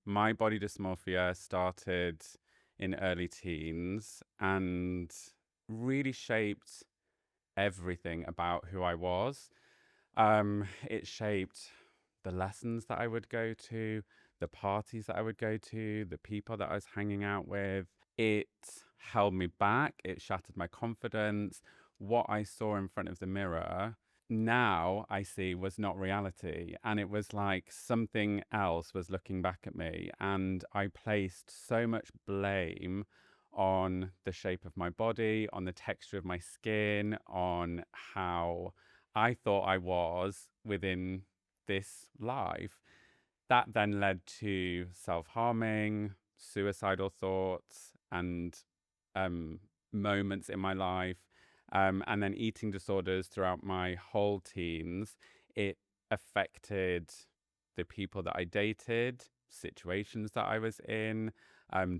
my body dysmorphia started in early teens and really shaped everything about who I was. It shaped the lessons that I would go to, the parties that I would go to, the people that I was hanging out with. It held me back. It shattered my confidence. What I saw in front of the mirror now I see was not reality. And it was like something else was looking back at me. And I placed so much blame on the shape of my body, on the texture of my skin, on how I thought I was within this life. That then led to self-harming, suicidal thoughts, and moments in my life, and then eating disorders throughout my whole teens. It affected the people that I dated, situations that I was in,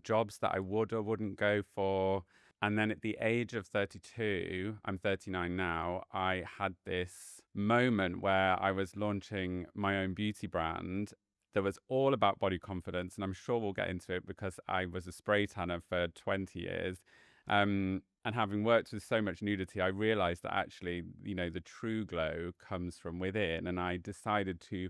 jobs that I would or wouldn't go for. And then at the age of 32, I'm 39 now, I had this moment where I was launching my own beauty brand that was all about body confidence. And I'm sure we'll get into it because I was a spray tanner for 20 years. And having worked with so much nudity, I realized that actually, the true glow comes from within. And I decided to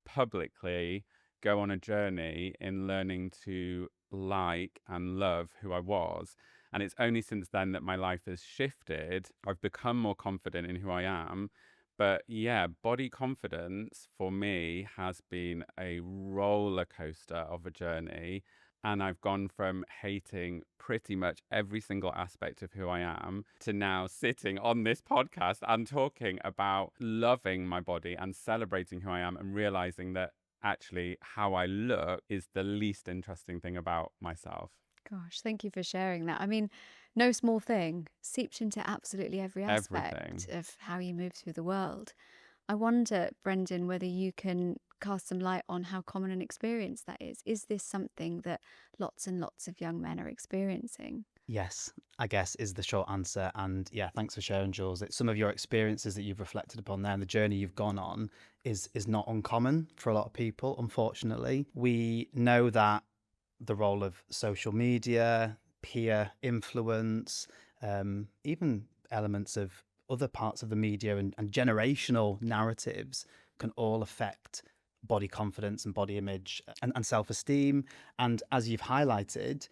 publicly go on a journey in learning to like and love who I was. And it's only since then that my life has shifted. I've become more confident in who I am. But yeah, body confidence for me has been a roller coaster of a journey. And I've gone from hating pretty much every single aspect of who I am to now sitting on this podcast and talking about loving my body and celebrating who I am and realizing that actually how I look is the least interesting thing about myself. Gosh, thank you for sharing that. I mean, no small thing, seeped into absolutely every Everything. aspect of how you move through the world. I wonder, Brendan, whether you can cast some light on how common an experience that is. Is this something that lots and lots of young men are experiencing? Yes, I guess is the short answer. And yeah, thanks for sharing, Jules. It's some of your experiences that you've reflected upon there and the journey you've gone on is not uncommon for a lot of people, unfortunately. We know that the role of social media, peer influence, even elements of other parts of the media and generational narratives can all affect body confidence and body image and self-esteem. And as you've highlighted,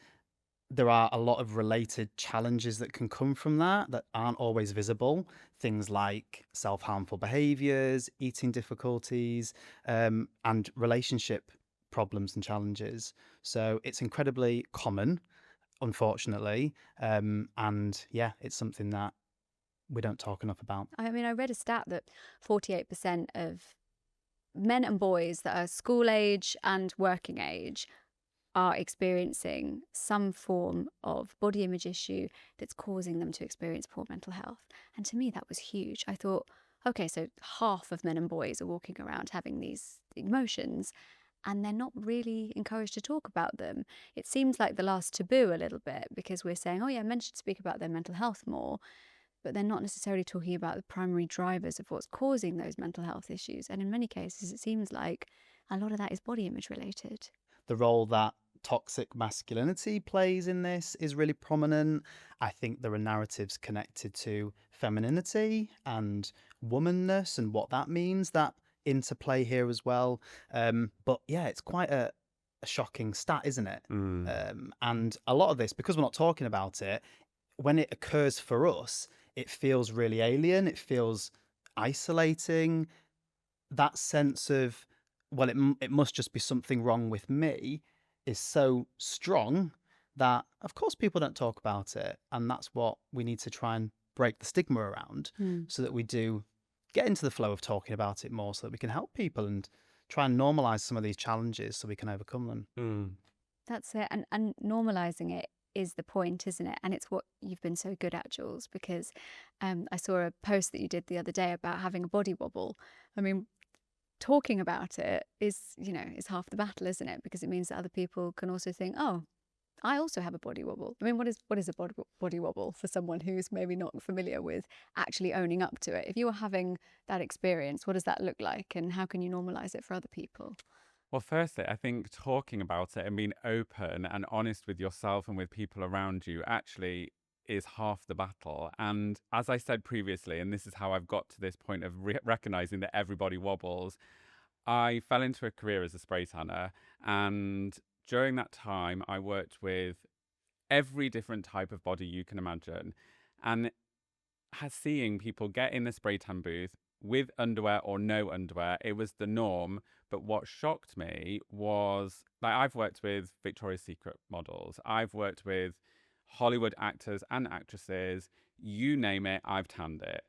there are a lot of related challenges that can come from that aren't always visible. Things like self-harmful behaviors, eating difficulties, and relationship problems and challenges. So it's incredibly common, unfortunately. And yeah, it's something that we don't talk enough about. I mean, I read a stat that 48% of men and boys that are school age and working age are experiencing some form of body image issue that's causing them to experience poor mental health. And to me, that was huge. I thought, okay, so half of men and boys are walking around having these emotions and they're not really encouraged to talk about them. It seems like the last taboo a little bit because we're saying, oh yeah, men should speak about their mental health more, but they're not necessarily talking about the primary drivers of what's causing those mental health issues. And in many cases, it seems like a lot of that is body image related. The role that toxic masculinity plays in this is really prominent. I think there are narratives connected to femininity and womanness and what that means that interplay here as well. But yeah, it's quite a shocking stat, isn't it? And a lot of this, because we're not talking about it, when it occurs for us, it feels really alien. It feels isolating. That sense of, well, it must just be something wrong with me is so strong that, of course, people don't talk about it. And that's what we need to try and break the stigma around so that we do get into the flow of talking about it more so that we can help people and try and normalize some of these challenges so we can overcome them. That's it. And normalizing it is the point, isn't it? And it's what you've been so good at, Jules, because I saw a post that you did the other day about having a body wobble. I mean, talking about it is half the battle, isn't it? Because it means that other people can also think, oh, I also have a body wobble. I mean, what is a body wobble for someone who's maybe not familiar with actually owning up to it? If you were having that experience, what does that look like and how can you normalize it for other people? Well, firstly, I think talking about it and being open and honest with yourself and with people around you actually is half the battle. And as I said previously, and this is how I've got to this point of recognizing that everybody wobbles, I fell into a career as a spray tanner. And during that time, I worked with every different type of body you can imagine. And seeing people get in the spray tan booth with underwear or no underwear, it was the norm. But what shocked me was, like, I've worked with Victoria's Secret models, I've worked with Hollywood actors and actresses, you name it, I've tanned it.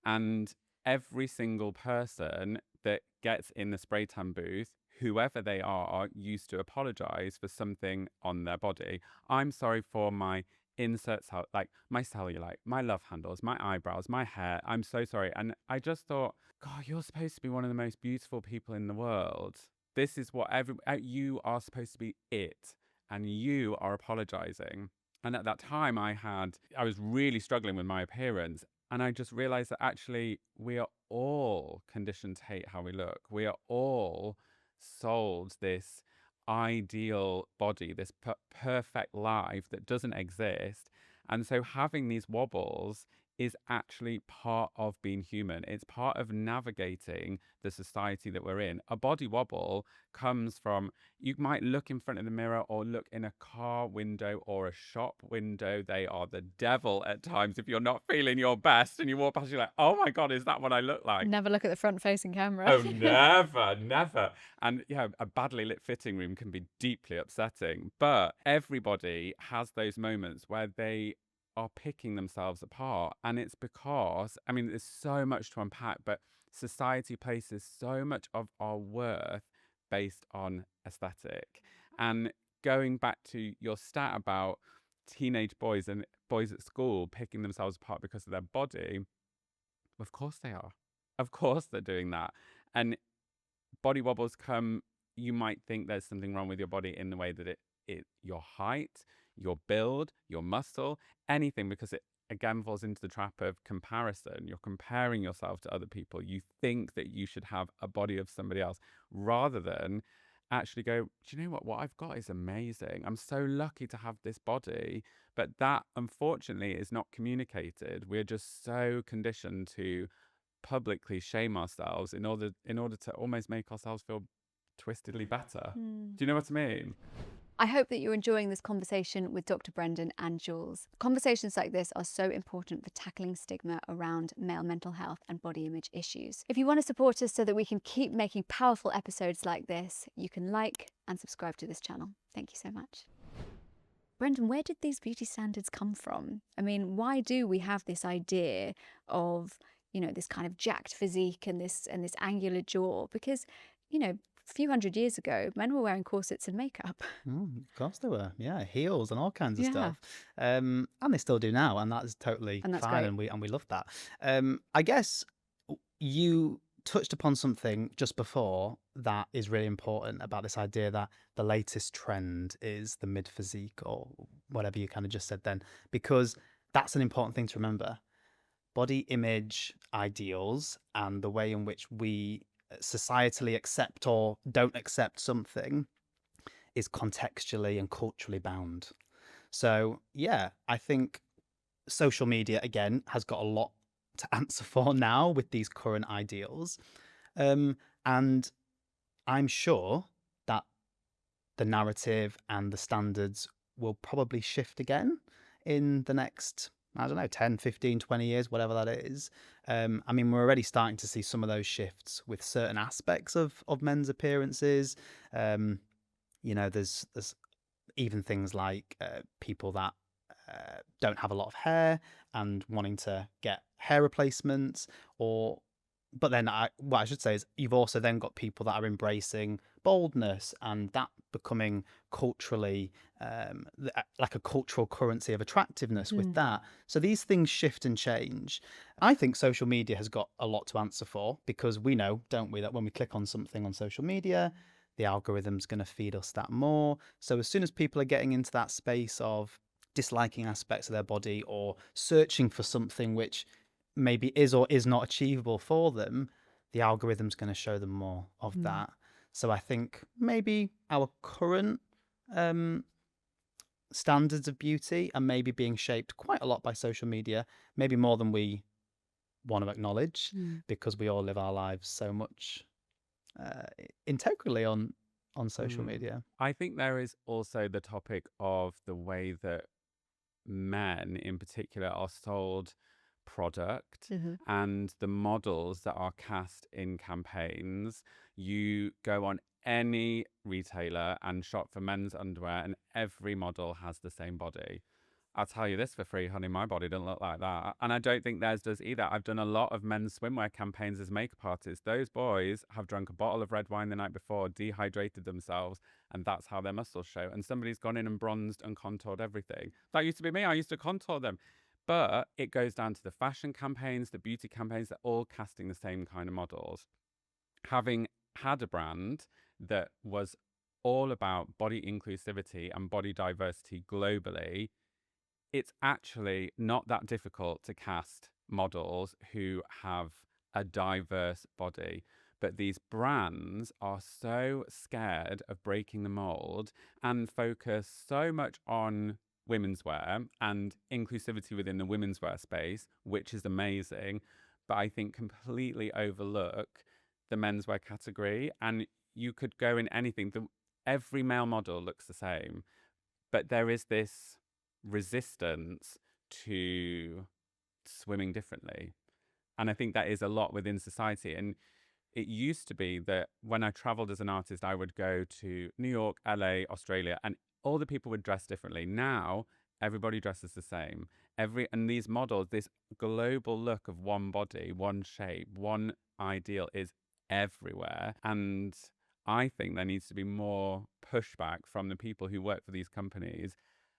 And every single person that gets in the spray tan booth, whoever they are, used to apologize for something on their body. I'm sorry for my inserts, like my cellulite, my love handles, my eyebrows, my hair. I'm so sorry. And I just thought, God, you're supposed to be one of the most beautiful people in the world. This is what you are supposed to be it. And you are apologizing. And at that time, I was really struggling with my appearance. And I just realized that actually we are all conditioned to hate how we look. We are all sold this ideal body, this perfect life that doesn't exist. And so having these wobbles is actually part of being human. It's part of navigating the society that we're in. A body wobble comes from, you might look in front of the mirror or look in a car window or a shop window. They are the devil at times if you're not feeling your best and you walk past, you're like, oh my God, is that what I look like? Never look at the front-facing camera. Oh, never, never. And yeah, a badly lit fitting room can be deeply upsetting. But everybody has those moments where they are picking themselves apart. And it's because, I mean, there's so much to unpack, but society places so much of our worth based on aesthetic. And going back to your stat about teenage boys and boys at school picking themselves apart because of their body, of course they are. Of course they're doing that. And body wobbles come, you might think there's something wrong with your body in the way that your height, your build, your muscle, anything, because it again falls into the trap of comparison. You're comparing yourself to other people. You think that you should have a body of somebody else rather than actually go, do you know what I've got is amazing. I'm so lucky to have this body. But that, unfortunately, is not communicated. We're just so conditioned to publicly shame ourselves in order to almost make ourselves feel twistedly better. Do you know what I mean? I hope that you're enjoying this conversation with Dr. Brendan and Jules. Conversations like this are so important for tackling stigma around male mental health and body image issues. If you want to support us so that we can keep making powerful episodes like this, you can like and subscribe to this channel. Thank you so much. Brendan, where did these beauty standards come from? I mean, why do we have this idea of, you know, this kind of jacked physique and this angular jaw? Because, you know, a few hundred years ago, men were wearing corsets and makeup. Of course they were. Yeah, heels and all kinds of stuff. And they still do now, and that's totally And that's fine, great. and we love that. I guess you touched upon something just before that is really important about this idea that the latest trend is the mid physique or whatever you kind of just said then, because that's an important thing to remember. Body image ideals and the way in which we societally accept or don't accept something is contextually and culturally bound. So yeah, I think social media again has got a lot to answer for now with these current ideals, and I'm sure that the narrative and the standards will probably shift again in the next, I don't know, 10, 15, 20 years, whatever that is. I mean, we're already starting to see some of those shifts with certain aspects of men's appearances. You know, there's even things like people that don't have a lot of hair and wanting to get hair replacements, but then what I should say is you've also then got people that are embracing baldness and that becoming culturally like a cultural currency of attractiveness with that. So these things shift and change. I think social media has got a lot to answer for, because we know, don't we, that when we click on something on social media, the algorithm's going to feed us that more. So as soon as people are getting into that space of disliking aspects of their body or searching for something which maybe is or is not achievable for them, the algorithm's going to show them more of that. So I think maybe our current standards of beauty are maybe being shaped quite a lot by social media, maybe more than we want to acknowledge, because we all live our lives so much integrally on social media. I think there is also the topic of the way that men in particular are sold product and the models that are cast in campaigns. You go on any retailer and shop for men's underwear and every model has the same body. I'll tell you this for free, honey, my body doesn't look like that. And I don't think theirs does either. I've done a lot of men's swimwear campaigns as makeup artists. Those boys have drunk a bottle of red wine the night before, dehydrated themselves, and that's how their muscles show. And somebody's gone in and bronzed and contoured everything. That used to be me. I used to contour them. But it goes down to the fashion campaigns, the beauty campaigns, they're all casting the same kind of models. Having had a brand that was all about body inclusivity and body diversity globally, it's actually not that difficult to cast models who have a diverse body. But these brands are so scared of breaking the mold and focus so much on women's wear and inclusivity within the women's wear space, which is amazing, but I think completely overlook the menswear category. And you could go in anything. Every male model looks the same, but there is this resistance to swimming differently. And I think that is a lot within society. And it used to be that when I traveled as an artist, I would go to New York, LA, Australia, and all the people would dress differently. Now, everybody dresses the same. And these models, this global look of one body, one shape, one ideal is everywhere. And I think there needs to be more pushback from the people who work for these companies.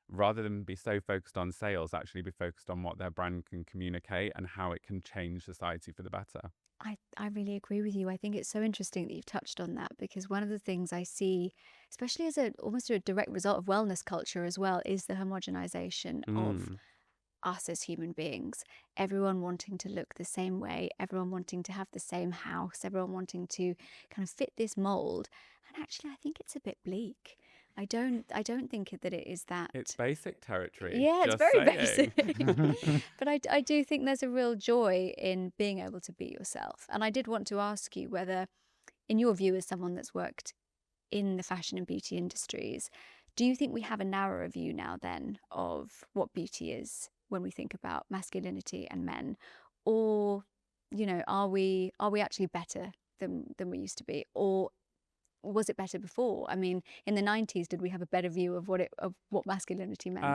Rather than be so focused on sales, actually be focused on what their brand can communicate and how it can change society for the better. I really agree with you. I think it's so interesting that you've touched on that, because one of the things I see, especially as almost a direct result of wellness culture as well, is the homogenization of us as human beings. Everyone wanting to look the same way, everyone wanting to have the same house, everyone wanting to kind of fit this mold. And actually, I think it's a bit bleak. I don't think that it is that. It's basic territory. Yeah, it's just very saying. basic. But I do think there's a real joy in being able to be yourself. And I did want to ask you whether, in your view as someone that's worked in the fashion and beauty industries, do you think we have a narrower view now then of what beauty is when we think about masculinity and men? Or, you know, are we actually better than we used to be? Or was it better before? I mean, in the 90s, did we have a better view of what masculinity meant?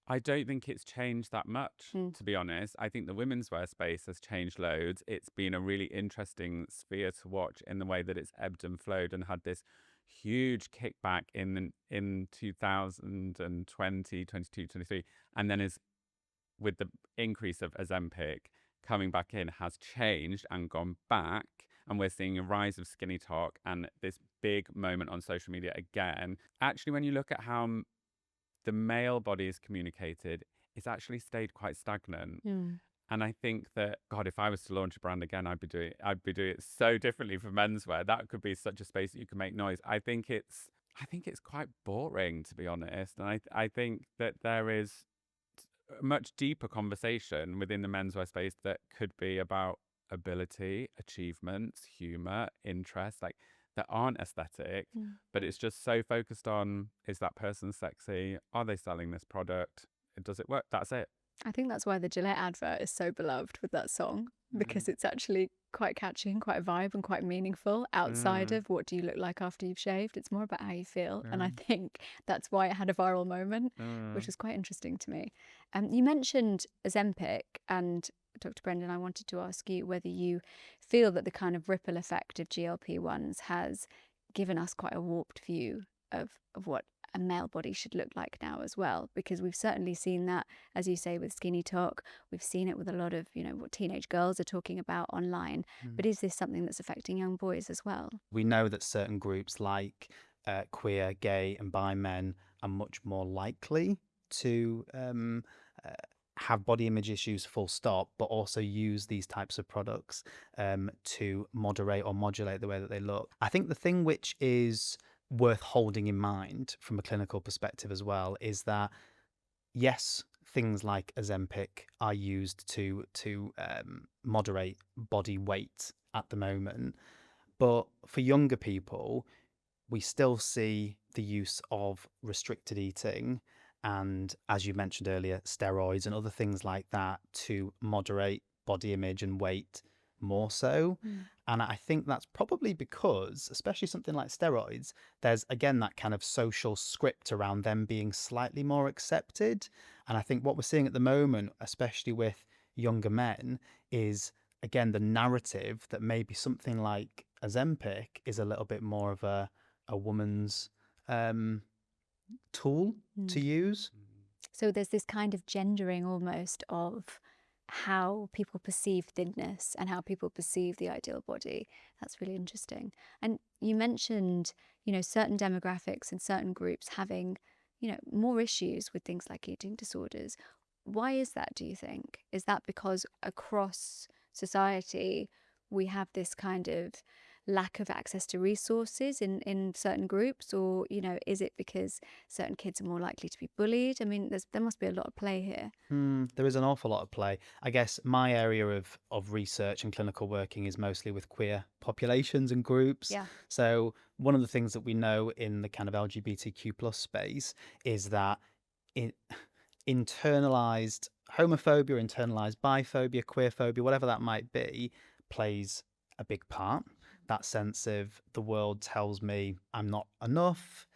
I don't think it's changed that much, to be honest. I think the women's wear space has changed loads. It's been a really interesting sphere to watch in the way that it's ebbed and flowed and had this huge kickback in 2020, 22, 23. And then is with the increase of Ozempic coming back in has changed and gone back. And we're seeing a rise of skinny talk and this big moment on social media again. Actually, when you look at how the male body is communicated, it's actually stayed quite stagnant. And I think that, God, if I was to launch a brand again, I'd be doing it so differently for menswear. That could be such a space that you can make noise. I think it's quite boring, to be honest. And I think that there is a much deeper conversation within the menswear space that could be about ability, achievements, humor, interest, like that aren't aesthetic, but it's just so focused on, is that person sexy? Are they selling this product? Does it work? That's it. I think that's why the Gillette advert is so beloved with that song, because it's actually quite catchy and quite a vibe and quite meaningful outside of what do you look like after you've shaved. It's more about how you feel. And I think that's why it had a viral moment, which was quite interesting to me. You mentioned Ozempic, and Dr. Brendan, I wanted to ask you whether you feel that the kind of ripple effect of GLP-1s has given us quite a warped view of what a male body should look like now as well, because we've certainly seen that, as you say, with skinny talk. We've seen it with a lot of, what teenage girls are talking about online. But is this something that's affecting young boys as well? We know that certain groups like queer, gay and bi men are much more likely to have body image issues full stop, but also use these types of products to moderate or modulate the way that they look. I think the thing which is worth holding in mind from a clinical perspective as well is that, yes, things like Ozempic are used to moderate body weight at the moment, but for younger people, we still see the use of restricted eating and, as you mentioned earlier, steroids and other things like that to moderate body image and weight more so. And I think that's probably because, especially something like steroids, there's again that kind of social script around them being slightly more accepted. And I think what we're seeing at the moment, especially with younger men, is again the narrative that maybe something like Ozempic is a little bit more of a woman's tool to use. So there's this kind of gendering almost of how people perceive thinness and how people perceive the ideal body. That's really interesting. And you mentioned, certain demographics and certain groups having, more issues with things like eating disorders. Why is that, do you think? Is that because across society we have this kind of lack of access to resources in certain groups, or is it because certain kids are more likely to be bullied? I mean, there must be a lot of play here. There is an awful lot of play. I guess my area of research and clinical working is mostly with queer populations and groups. Yeah. So one of the things that we know in the kind of LGBTQ plus space is that internalized homophobia, internalized biphobia, queerphobia, whatever that might be, plays a big part. That sense of the world tells me I'm not enough,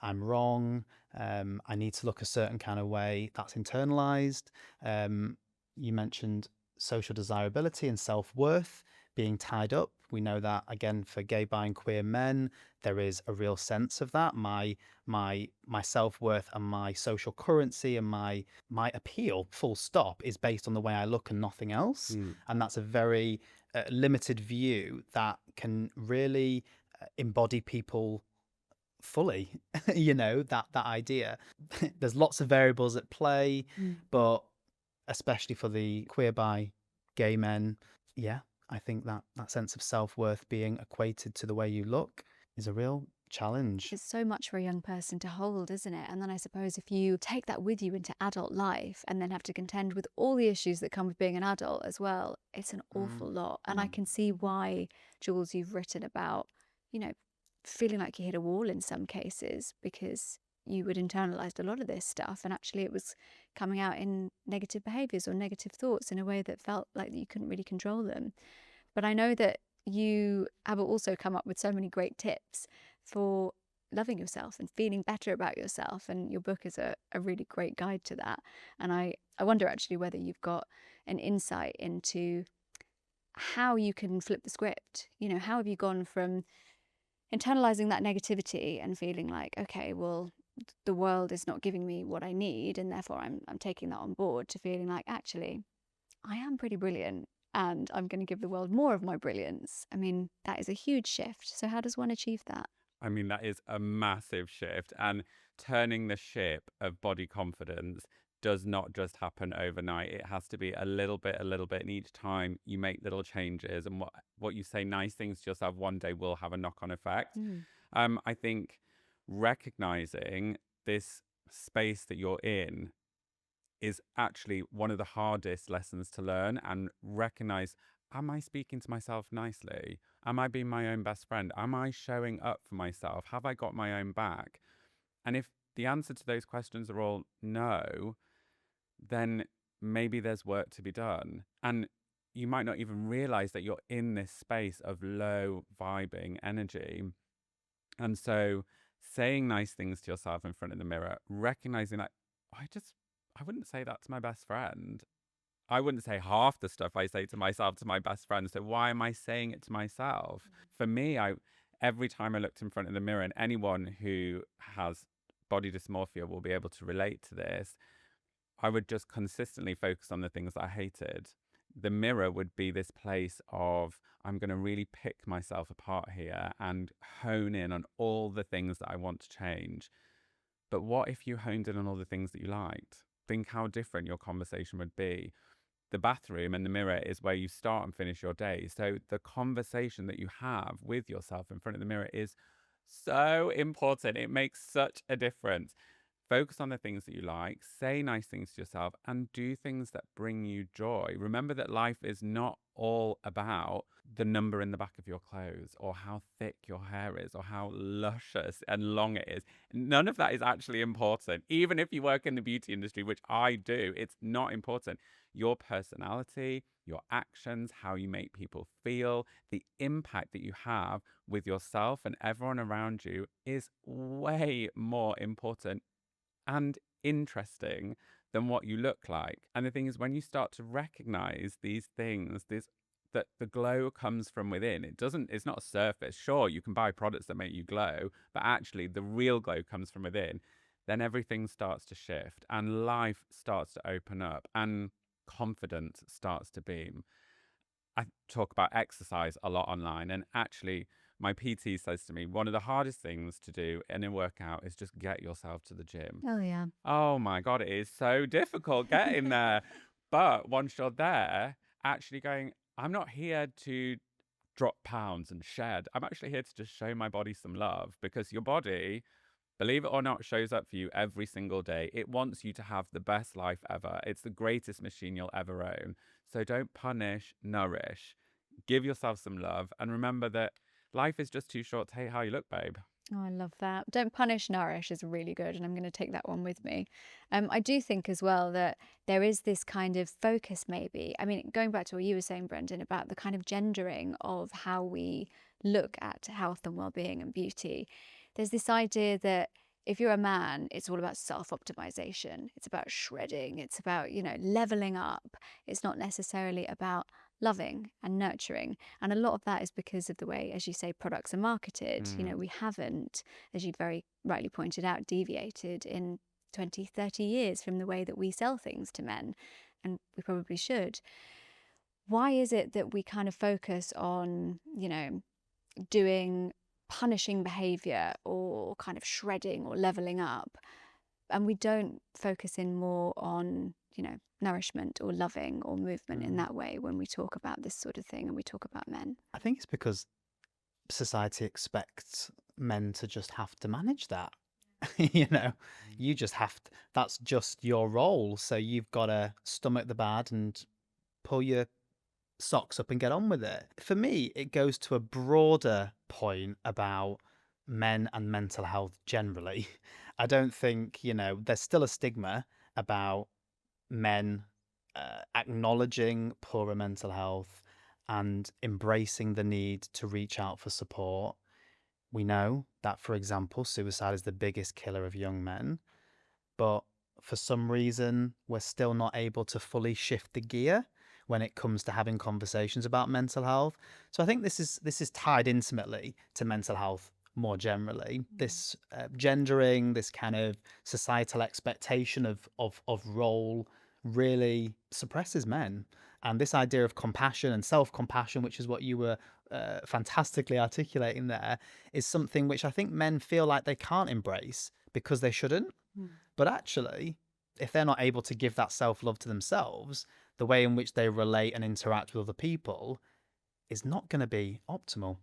I'm wrong, I need to look a certain kind of way. That's internalized. You mentioned social desirability and self-worth being tied up. We know that, again, for gay, bi and queer men, there is a real sense of that. My self-worth and my social currency and my appeal, full stop, is based on the way I look and nothing else. And that's a very limited view that can really embody people fully. That idea. There's lots of variables at play, but especially for the queer, bi, gay men, I think that sense of self-worth being equated to the way you look is a real challenge. It's so much for a young person to hold, isn't it? And then I suppose if you take that with you into adult life and then have to contend with all the issues that come with being an adult as well, it's an awful lot. And I can see why, Jules, you've written about, feeling like you hit a wall in some cases because you had internalized a lot of this stuff and actually it was coming out in negative behaviors or negative thoughts in a way that felt like you couldn't really control them. But I know that you have also come up with so many great tips for loving yourself and feeling better about yourself, and your book is a really great guide to that. And I wonder actually whether you've got an insight into how you can flip the script. How have you gone from internalizing that negativity and feeling like, okay, well, the world is not giving me what I need and therefore I'm taking that on board, to feeling like, actually, I am pretty brilliant and I'm going to give the world more of my brilliance. I mean, that is a huge shift. So how does one achieve that? I mean, that is a massive shift. And turning the ship of body confidence does not just happen overnight. It has to be a little bit. And each time you make little changes and what you say nice things to yourself one day will have a knock-on effect. I think recognizing this space that you're in is actually one of the hardest lessons to learn, and recognize, am I speaking to myself nicely? Am I being my own best friend? Am I showing up for myself? Have I got my own back? And if the answer to those questions are all no, then maybe there's work to be done. And you might not even realize that you're in this space of low vibing energy. And so saying nice things to yourself in front of the mirror, recognizing that I wouldn't say that to my best friend. I wouldn't say half the stuff I say to myself to my best friend. So why am I saying it to myself? For me, every time I looked in front of the mirror, and anyone who has body dysmorphia will be able to relate to this, I would just consistently focus on the things that I hated. The mirror would be this place of, I'm going to really pick myself apart here and hone in on all the things that I want to change. But what if you honed in on all the things that you liked? think how different your conversation would be. The bathroom and the mirror is where you start and finish your day. So the conversation that you have with yourself in front of the mirror is so important. It makes such a difference. Focus on the things that you like, say nice things to yourself, and do things that bring you joy. Remember that life is not all about the number in the back of your clothes, or how thick your hair is, or how luscious and long it is. None of that is actually important. Even if you work in the beauty industry, which I do, it's not important. Your personality, your actions, how you make people feel, the impact that you have with yourself and everyone around you is way more important and interesting than what you look like. And the thing is, when you start to recognize these things, that the glow comes from within. It's not a surface. Sure, you can buy products that make you glow, but actually the real glow comes from within. Then everything starts to shift and life starts to open up and confidence starts to beam. I talk about exercise a lot online, and actually my PT says to me, one of the hardest things to do in a workout is just get yourself to the gym. Oh, yeah. Oh my God, it is so difficult getting there. But once you're there, actually going, I'm not here to drop pounds and shed. I'm actually here to just show my body some love, because your body, believe it or not, shows up for you every single day. It wants you to have the best life ever. It's the greatest machine you'll ever own. So don't punish, nourish. Give yourself some love. And remember that life is just too short to hate how you look, babe. Oh, I love that. Don't punish, nourish is really good. And I'm going to take that one with me. I do think as well that there is this kind of focus, maybe. I mean, going back to what you were saying, Brendan, about the kind of gendering of how we look at health and well-being and beauty. There's this idea that if you're a man, it's all about self-optimization. It's about shredding. It's about, leveling up. It's not necessarily about loving and nurturing. And a lot of that is because of the way, as you say, products are marketed. We haven't, as you very rightly pointed out, deviated in 20, 30 years from the way that we sell things to men. And we probably should. Why is it that we kind of focus on, doing punishing behavior or kind of shredding or leveling up, and we don't focus in more on, nourishment or loving or movement in that way when we talk about this sort of thing and we talk about men? I think it's because society expects men to just have to manage that. You just have to, that's just your role. So you've got to stomach the bad and pull your socks up and get on with it. For me, it goes to a broader point about men and mental health generally. I don't think, there's still a stigma about men acknowledging poorer mental health and embracing the need to reach out for support. We know that, for example, suicide is the biggest killer of young men, but for some reason, we're still not able to fully shift the gear when it comes to having conversations about mental health. So I think this is tied intimately to mental health more generally. This gendering, this kind of societal expectation of role really suppresses men. And this idea of compassion and self-compassion, which is what you were fantastically articulating there, is something which I think men feel like they can't embrace because they shouldn't. But actually, if they're not able to give that self-love to themselves, the way in which they relate and interact with other people is not going to be optimal.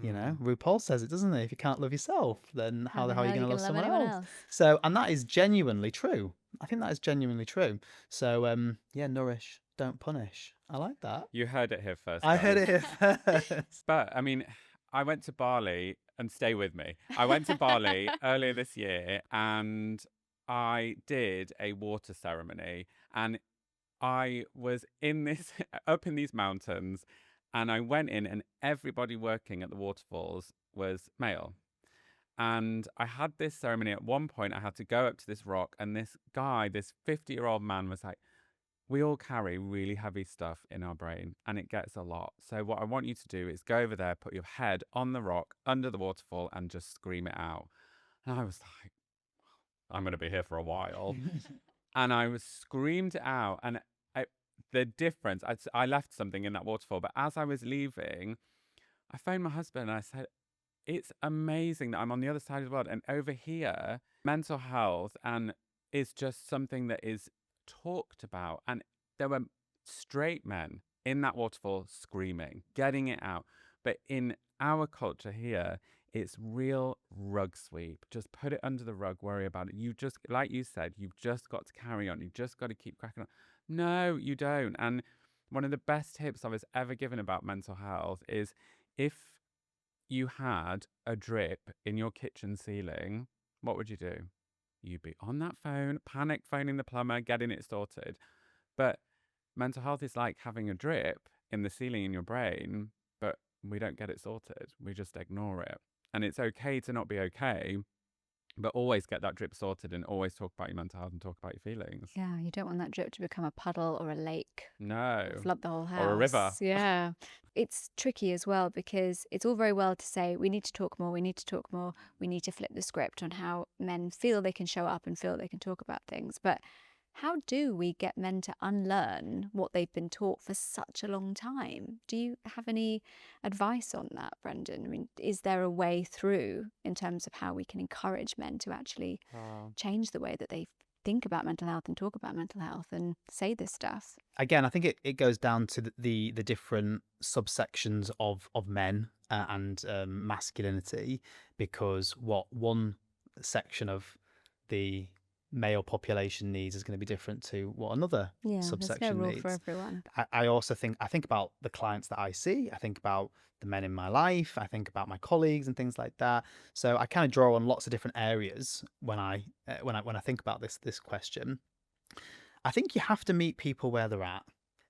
RuPaul says it, doesn't he? If you can't love yourself, then how the hell are you going to love someone else? So, and that is genuinely true. I think that is genuinely true. So, nourish, don't punish. I like that. You heard it here first. I heard it here first. But I mean, I went to Bali, and stay with me. I went to Bali earlier this year, and I did a water ceremony, and I was in this up in these mountains, and I went in, and everybody working at the waterfalls was male. And I had this ceremony. At one point, I had to go up to this rock, and this guy, this 50-year-old man, was like, we all carry really heavy stuff in our brain, and it gets a lot. So what I want you to do is go over there, put your head on the rock under the waterfall, and just scream it out. And I was like, I'm going to be here for a while. And I was screamed it out, and the difference, I left something in that waterfall, but as I was leaving, I phoned my husband and I said, it's amazing that I'm on the other side of the world, and over here, mental health and is just something that is talked about. And there were straight men in that waterfall screaming, getting it out. But in our culture here, it's real rug sweep. Just put it under the rug, worry about it. You just, like you said, you've just got to carry on. You've just got to keep cracking on. No, you don't. And one of the best tips I was ever given about mental health is if you had a drip in your kitchen ceiling, what would you do? You'd be on that phone, panic phoning the plumber, getting it sorted. But mental health is like having a drip in the ceiling in your brain, but we don't get it sorted. We just ignore it. And it's okay to not be okay, but always get that drip sorted and always talk about your mental health and talk about your feelings. Yeah, you don't want that drip to become a puddle or a lake. No. Flood the whole house. Or a river. Yeah. It's tricky as well because it's all very well to say we need to talk more, we need to talk more, we need to flip the script on how men feel they can show up and feel they can talk about things. But how do we get men to unlearn what they've been taught for such a long time? Do you have any advice on that, Brendan? I mean, is there a way through in terms of how we can encourage men to actually change the way that they think about mental health and talk about mental health and say this stuff? Again, I think it goes down to the different subsections of men and masculinity, because what one section of the male population needs is going to be different to what another subsection there's no rule needs. for everyone. I also think about the clients that I see. I think about the men in my life. I think about my colleagues and things like that. So I kind of draw on lots of different areas when I think about this question. I think you have to meet people where they're at.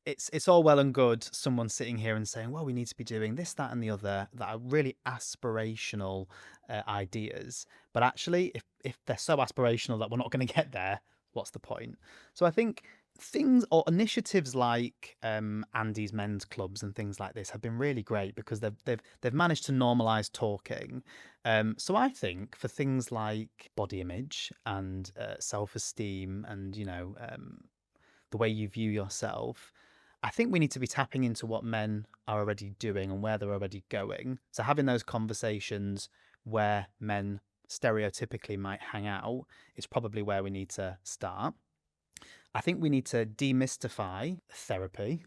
It's all well and good someone sitting here and saying, well, we need to be doing this, that, and the other, that are really aspirational ideas. But actually, if they're so aspirational that we're not going to get there, what's the point? So I think things or initiatives like Andy's men's clubs and things like this have been really great because they've managed to normalize talking. So I think for things like body image and self-esteem and the way you view yourself, I think we need to be tapping into what men are already doing and where they're already going. So having those conversations where men stereotypically might hang out is probably where we need to start. I think we need to demystify therapy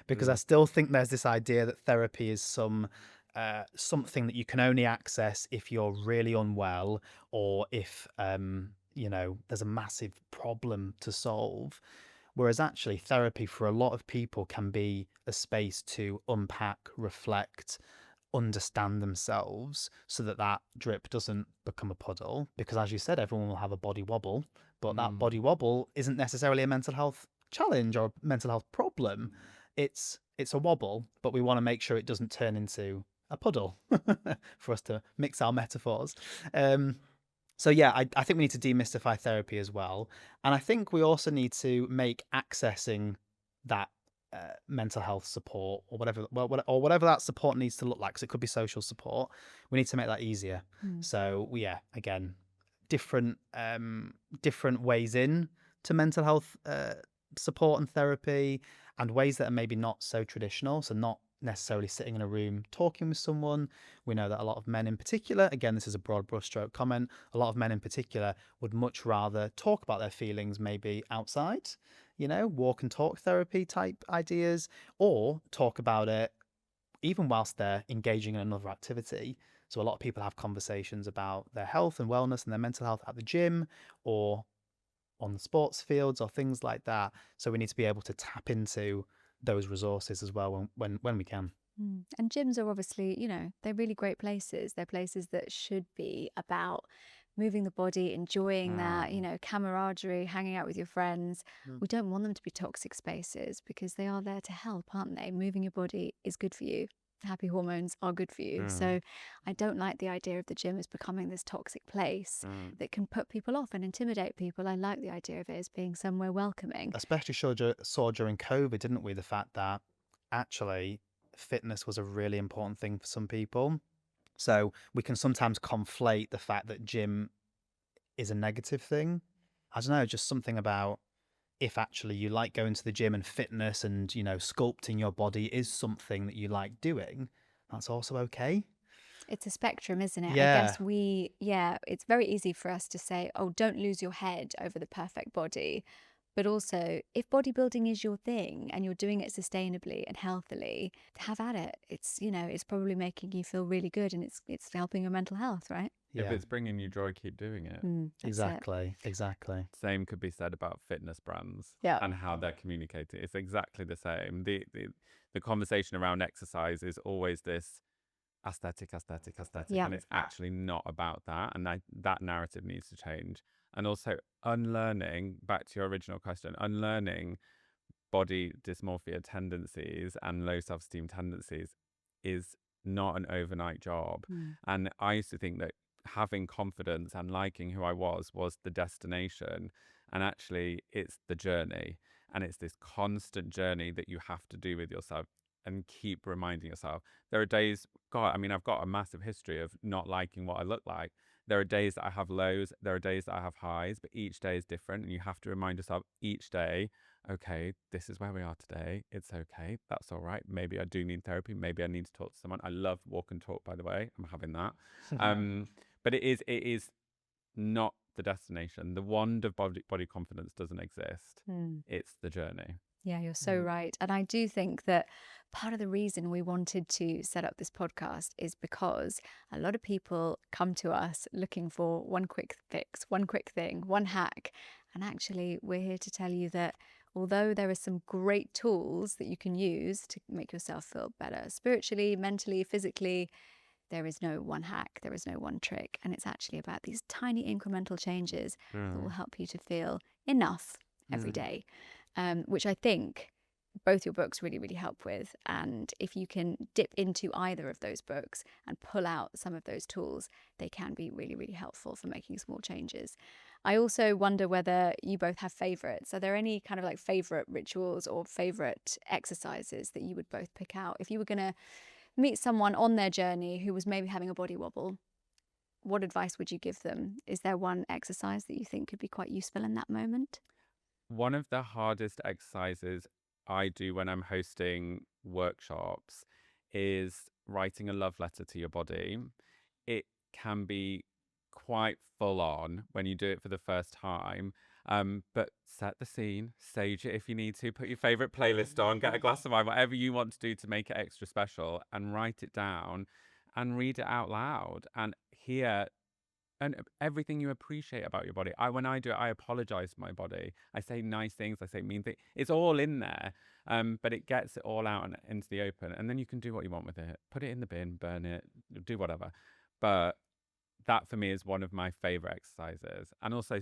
because I still think there's this idea that therapy is something that you can only access if you're really unwell or if there's a massive problem to solve. Whereas actually therapy for a lot of people can be a space to unpack, reflect, understand themselves so that drip doesn't become a puddle. Because as you said, everyone will have a body wobble, but that body wobble isn't necessarily a mental health challenge or a mental health problem. It's a wobble, but we want to make sure it doesn't turn into a puddle for us to mix our metaphors. So yeah, I think we need to demystify therapy as well. And I think we also need to make accessing that mental health support or whatever that support needs to look like, because it could be social support. We need to make that easier. So yeah, again, different ways in to mental health support and therapy, and ways that are maybe not so traditional. So not necessarily sitting in a room talking with someone. We know that a lot of men in particular, again, this is a broad brushstroke comment, a lot of men in particular would much rather talk about their feelings maybe outside, walk and talk therapy type ideas, or talk about it even whilst they're engaging in another activity. So a lot of people have conversations about their health and wellness and their mental health at the gym or on the sports fields or things like that. So we need to be able to tap into those resources as well when we can. And gyms are obviously, they're really great places. They're places that should be about moving the body, enjoying that, camaraderie, hanging out with your friends. We don't want them to be toxic spaces because they are there to help, aren't they? Moving your body is good for you. Happy hormones are good for you. So I don't like the idea of the gym as becoming this toxic place that can put people off and intimidate people. I like the idea of it as being somewhere welcoming. Especially saw during COVID, didn't we? The fact that actually fitness was a really important thing for some people. So we can sometimes conflate the fact that gym is a negative thing. I don't know, just something about if actually you like going to the gym and fitness and, sculpting your body is something that you like doing, that's also okay. It's a spectrum, isn't it? I Yeah. guess it's very easy for us to say, oh, don't lose your head over the perfect body. But also, if bodybuilding is your thing and you're doing it sustainably and healthily, have at it. It's probably making you feel really good, and it's helping your mental health, right? If Yeah. it's bringing you joy, keep doing it. That's it. Exactly. Same could be said about fitness brands Yeah. and how they're communicating. It's exactly the same. The conversation around exercise is always this aesthetic, Yeah. and it's actually not about that. And that narrative needs to change. And also unlearning, back to your original question, unlearning body dysmorphia tendencies and low self-esteem tendencies is not an overnight job. And I used to think that having confidence and liking who I was the destination, and actually it's the journey, and it's this constant journey that you have to do with yourself and keep reminding yourself. There are days, God, I mean, I've got a massive history of not liking what I look like. There are days that I have lows, there are days that I have highs, but each day is different, and you have to remind yourself each day, okay, this is where we are today. It's okay. That's all right. Maybe I do need therapy. Maybe I need to talk to someone. I love walk and talk, by the way. I'm having that. But it is not the destination. The wand of body confidence doesn't exist. It's the journey. Yeah, you're so right. And I do think that part of the reason we wanted to set up this podcast is because a lot of people come to us looking for one quick fix, one quick thing, one hack. And actually, we're here to tell you that although there are some great tools that you can use to make yourself feel better spiritually, mentally, physically, there is no one hack, there is no one trick. And it's actually about these tiny incremental changes that will help you to feel enough every day, which I think both your books really, really help with. And if you can dip into either of those books and pull out some of those tools, they can be really, really helpful for making small changes. I also wonder whether you both have favorites. Are there any kind of like favorite rituals or favorite exercises that you would both pick out? If you were going to meet someone on their journey who was maybe having a body wobble, what advice would you give them? Is there one exercise that you think could be quite useful in that moment? One of the hardest exercises I do when I'm hosting workshops is writing a love letter to your body. It can be quite full on when you do it for the first time. But set the scene, sage it if you need to, put your favorite playlist on, get a glass of wine, whatever you want to do to make it extra special, and write it down and read it out loud and hear and everything you appreciate about your body. When I do it, I apologize to my body. I say nice things, I say mean things. It's all in there, but it gets it all out and into the open, and then you can do what you want with it. Put it in the bin, burn it, do whatever. But that for me is one of my favorite exercises. And also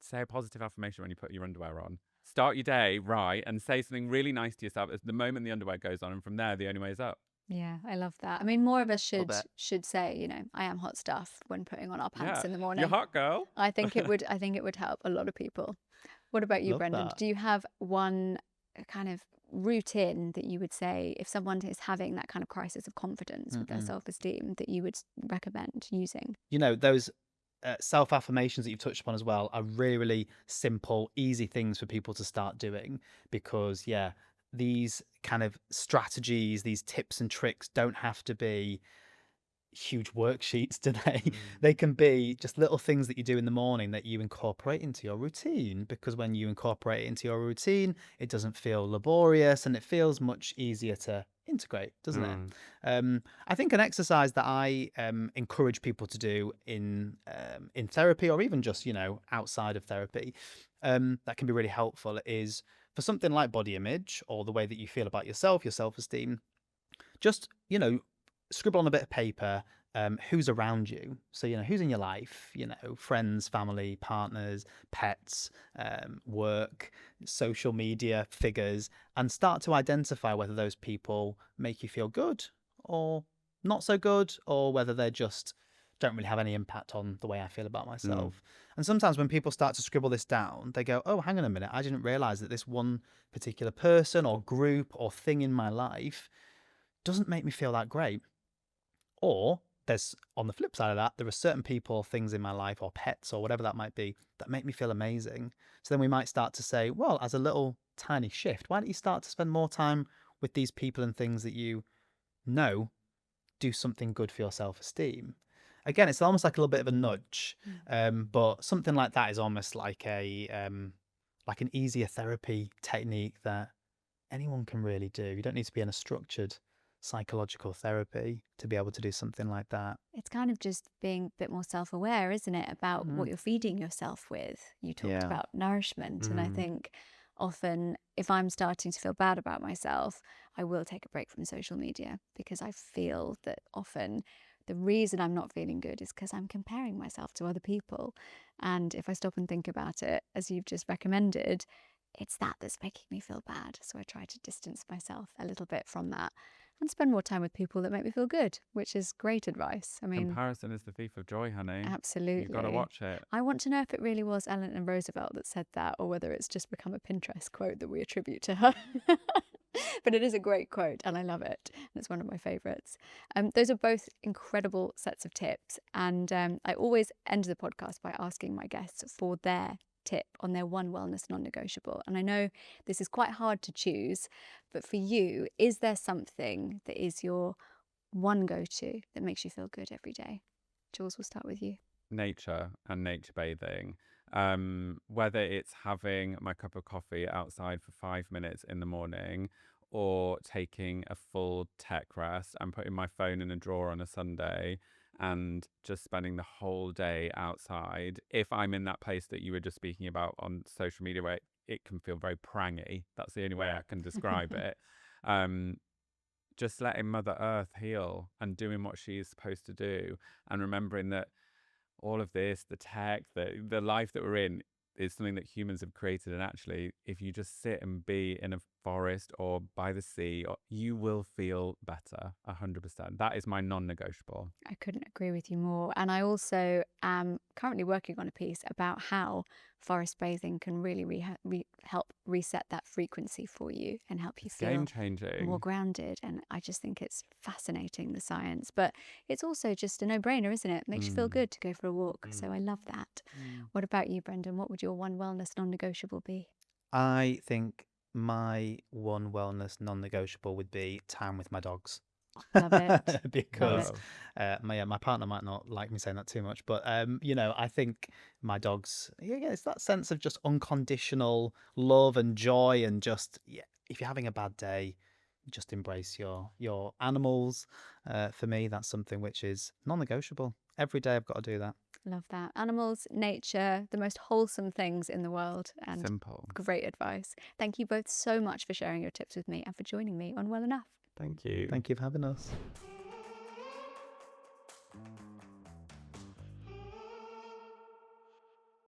say a positive affirmation when you put your underwear on. Start your day right and say something really nice to yourself at the moment the underwear goes on, and from there the only way is up. Yeah, I love that. I mean, more of us should say, I am hot stuff when putting on our pants in the morning. You're hot, girl. I think it would help a lot of people. What about you, Love Brendan? that. Do you have one kind of routine that you would say if someone is having that kind of crisis of confidence with their self-esteem that you would recommend using? Those self-affirmations that you've touched upon as well are really, really simple, easy things for people to start doing because, these kind of strategies, these tips and tricks don't have to be huge worksheets, do they? They can be just little things that you do in the morning that you incorporate into your routine, because when you incorporate it into your routine, it doesn't feel laborious and it feels much easier to integrate, doesn't it? I think an exercise that I encourage people to do in therapy, or even just outside of therapy, that can be really helpful is for something like body image or the way that you feel about yourself, your self-esteem. Just scribble on a bit of paper who's around you. So who's in your life, friends, family, partners, pets, work, social media figures, and start to identify whether those people make you feel good or not so good, or whether they just don't really have any impact on the way I feel about myself. And sometimes when people start to scribble this down, they go, oh, hang on a minute, I didn't realize that this one particular person or group or thing in my life doesn't make me feel that great. Or there's, on the flip side of that, there are certain people, things in my life, or pets, or whatever that might be, that make me feel amazing. So then we might start to say, well, as a little tiny shift, why don't you start to spend more time with these people and things that you know do something good for your self-esteem. Again, it's almost like a little bit of a nudge, but something like that is almost like like an easier therapy technique that anyone can really do. You don't need to be in a structured psychological therapy to be able to do something like that. It's kind of just being a bit more self-aware, isn't it, about what you're feeding yourself with. You talked Yeah. about nourishment, and I think often if I'm starting to feel bad about myself, I will take a break from social media, because I feel that often the reason I'm not feeling good is because I'm comparing myself to other people. And if I stop and think about it, as you've just recommended, it's that that's making me feel bad. So I try to distance myself a little bit from that and spend more time with people that make me feel good, which is great advice. I mean, Comparison is the thief of joy, honey. absolutely. You've got to watch it. I want to know if it really was Ellen and Roosevelt that said that, or whether it's just become a Pinterest quote that we attribute to her. But it is a great quote, and I love it. And it's one of my favourites. Those are both incredible sets of tips. And I always end the podcast by asking my guests for their tip on their one wellness non-negotiable. And I know this is quite hard to choose, but for you, is there something that is your one go-to that makes you feel good every day? Jules, we'll start with you. Nature and nature bathing. Whether it's having my cup of coffee outside for 5 minutes in the morning, or taking a full tech rest and putting my phone in a drawer on a Sunday and just spending the whole day outside. If I'm in that place that you were just speaking about on social media, where it can feel very prangy, that's the only way I can describe it. Just letting Mother Earth heal and doing what she is supposed to do, and remembering that all of this, the tech, the life that we're in, is something that humans have created. And actually, if you just sit and be in a forest or by the sea, you will feel better, 100%. That is my non-negotiable. I couldn't agree with you more. And I also am currently working on a piece about how forest bathing can really help reset that frequency for you and help you feel Game changing. more grounded. And I just think it's fascinating, the science. But it's also just a no-brainer, isn't it? Makes you feel good to go for a walk. So I love that. What about you, Brendan? What would your one wellness non-negotiable be? I think my one wellness non-negotiable would be time with my dogs. Love it. Because my partner might not like me saying that too much, but I think my dogs, it's that sense of just unconditional love and joy, and just if you're having a bad day, just embrace your animals. For me, that's something which is non-negotiable. Every day I've got to do that. Love that. Animals, nature, the most wholesome things in the world. And simple. Great advice. Thank you both so much for sharing your tips with me and for joining me on Well Enough. Thank you. Thank you for having us.